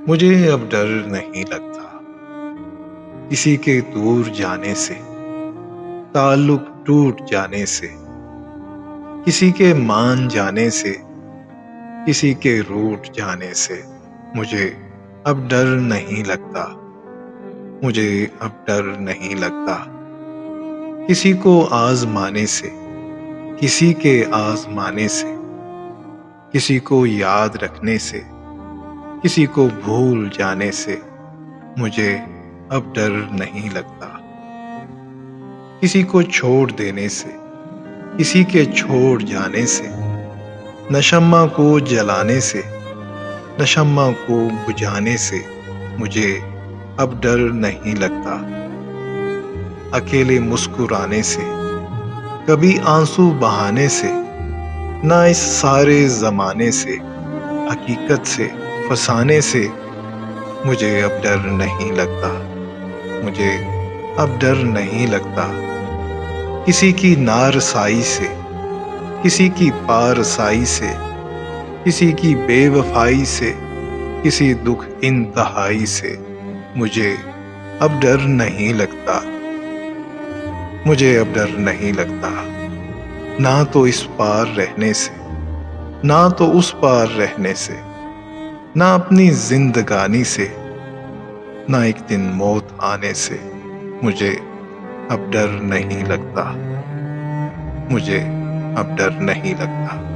مجھے اب ڈر نہیں لگتا کسی کے دور جانے سے، تعلق ٹوٹ جانے سے، کسی کے مان جانے سے، کسی کے روٹ جانے سے۔ مجھے اب ڈر نہیں لگتا، مجھے اب ڈر نہیں لگتا کسی کو آزمانے سے، کسی کے آزمانے سے، کسی کو یاد رکھنے سے، کسی کو بھول جانے سے۔ مجھے اب ڈر نہیں لگتا کسی کو چھوڑ دینے سے، کسی کے چھوڑ جانے سے، نہ شمع کو جلانے سے، نہ شمع کو بجھانے سے۔ مجھے اب ڈر نہیں لگتا اکیلے مسکرانے سے، کبھی آنسو بہانے سے، نہ اس سارے زمانے سے، حقیقت سے فسانے سے۔ مجھے اب ڈر نہیں لگتا، مجھے اب ڈر نہیں لگتا کسی کی نارسائی سے، کسی کی پارسائی سے، کسی کی بے وفائی سے، کسی دکھ انتہائی سے۔ مجھے اب ڈر نہیں لگتا، مجھے اب ڈر نہیں لگتا نہ تو اس پار رہنے سے، نہ تو اس پار رہنے سے، نہ اپنی زندگانی سے، نہ ایک دن موت آنے سے۔ مجھے اب ڈر نہیں لگتا، مجھے اب ڈر نہیں لگتا۔